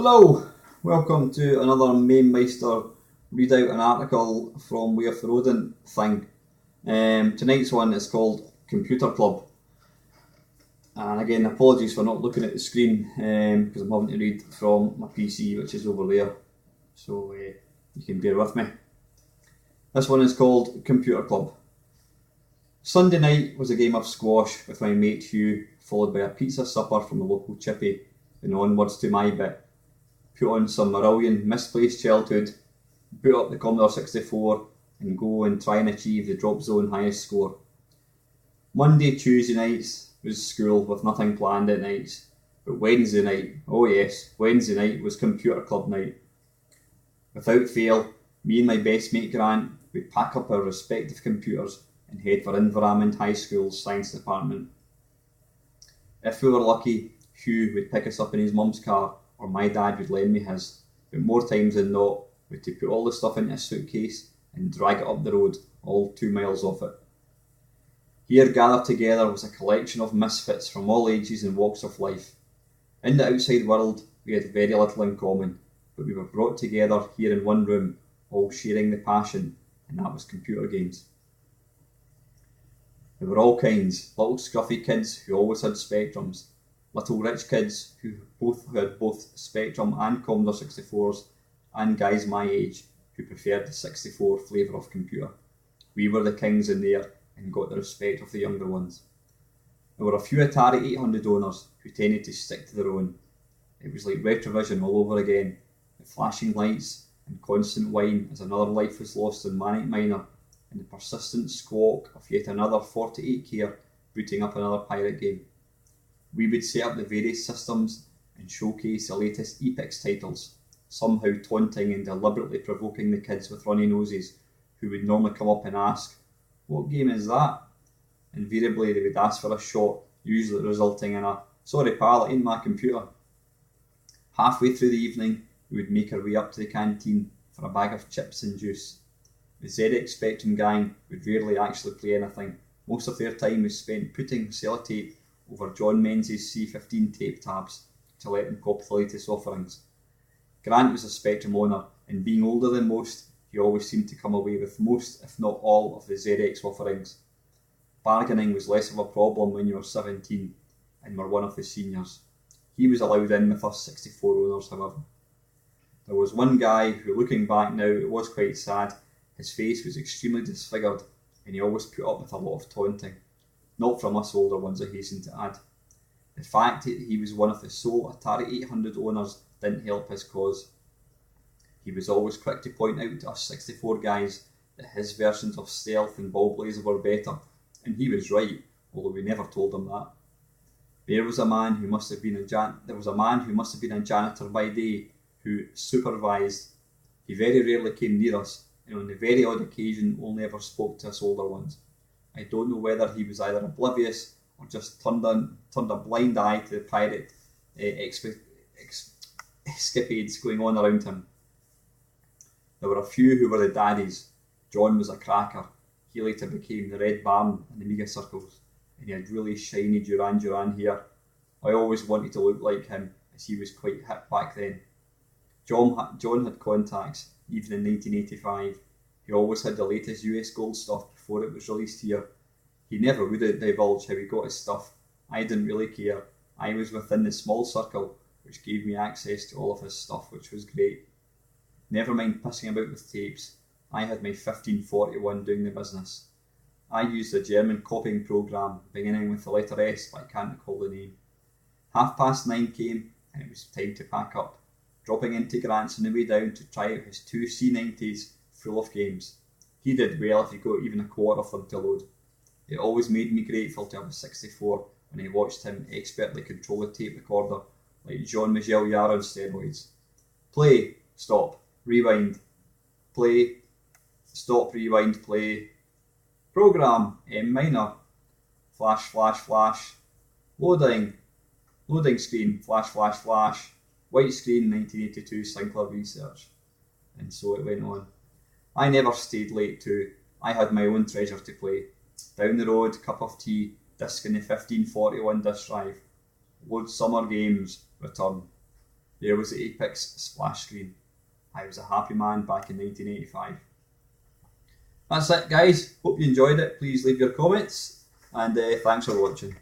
Hello, welcome to another Mamemeister read out an article from Way of The Rodent thing. Tonight's one is called Computer Club. And again, apologies for not looking at the screen because I'm having to read from my PC, which is over there. So you can bear with me. This one is called Computer Club. Sunday night was a game of squash with my mate Hugh, followed by a pizza supper from the local chippy, and onwards to my bit. Put on some Marillion misplaced childhood, boot up the Commodore 64 and go and try and achieve the drop zone highest score. Monday, Tuesday nights was school with nothing planned at nights, but Wednesday night, oh yes, Wednesday night was computer club night. Without fail, me and my best mate Grant would pack up our respective computers and head for Inverarmond High School's science department. If we were lucky, Hugh would pick us up in his mum's car, or my dad would lend me his, but more times than not, we had to put all the stuff into a suitcase and drag it up the road, all 2 miles off it. Here gathered together was a collection of misfits from all ages and walks of life. In the outside world, we had very little in common, but we were brought together here in one room, all sharing the passion, and that was computer games. There were all kinds, little scruffy kids who always had Spectrums, little rich kids who had both Spectrum and Commodore 64s, and guys my age who preferred the 64 flavour of computer. We were the kings in there and got the respect of the younger ones. There were a few Atari 800 owners who tended to stick to their own. It was like Retrovision all over again, the flashing lights and constant whine as another life was lost on Manic Miner, and the persistent squawk of yet another 48K booting up another pirate game. We would set up the various systems and showcase the latest Epix titles, somehow taunting and deliberately provoking the kids with runny noses, who would normally come up and ask, "What game is that?" Invariably they would ask for a shot, usually resulting in a, "Sorry pal, it ain't my computer." Halfway through the evening, we would make our way up to the canteen for a bag of chips and juice. The ZX Spectrum gang would rarely actually play anything. Most of their time was spent putting sellotape over John Menzies C15 tape tabs to let them copy the latest offerings. Grant was a Spectrum owner, and being older than most, he always seemed to come away with most, if not all, of the ZX offerings. Bargaining was less of a problem when you were 17 and were one of the seniors. He was allowed in with us 64 owners, however. There was one guy who, looking back now, it was quite sad. His face was extremely disfigured, and he always put up with a lot of taunting. Not from us older ones, I hasten to add. The fact that he was one of the sole Atari 800 owners didn't help his cause. He was always quick to point out to us 64 guys that his versions of Stealth and Ball Blazer were better, and he was right, although we never told him that. There was a man who must have been a janitor by day who supervised. He very rarely came near us, and on the very odd occasion only ever spoke to us older ones. I don't know whether he was either oblivious or just turned a blind eye to the pirate escapades going on around him. There were a few who were the daddies. John was a cracker. He later became the Red Baron in the Amiga circles, and he had really shiny Duran Duran hair. I always wanted to look like him, as he was quite hip back then. John had contacts, even in 1985. He always had the latest US gold stuff before it was released here. He never would divulge how he got his stuff. I didn't really care. I was within the small circle, which gave me access to all of his stuff, which was great. Never mind pissing about with tapes. I had my 1541 doing the business. I used a German copying program beginning with the letter S, but I can't recall the name. 9:30 came, and it was time to pack up, dropping into Grant's on the way down to try out his two C90s full of games. He did well if he got even a quarter of them to load. It always made me grateful to have a 64 when I watched him expertly control a tape recorder like Jean-Michel Jarre on steroids. Play, stop, rewind, play, stop, rewind, play, program, M minor, flash, flash, flash, loading screen, flash, flash, flash, white screen, 1982 Sinclair Research. And so it went on. I never stayed late too. I had my own treasure to play. Down the road, cup of tea, disc in the 1541 disk drive. Load summer games, return. There was the Apex splash screen. I was a happy man back in 1985. That's it, guys. Hope you enjoyed it. Please leave your comments, and thanks for watching.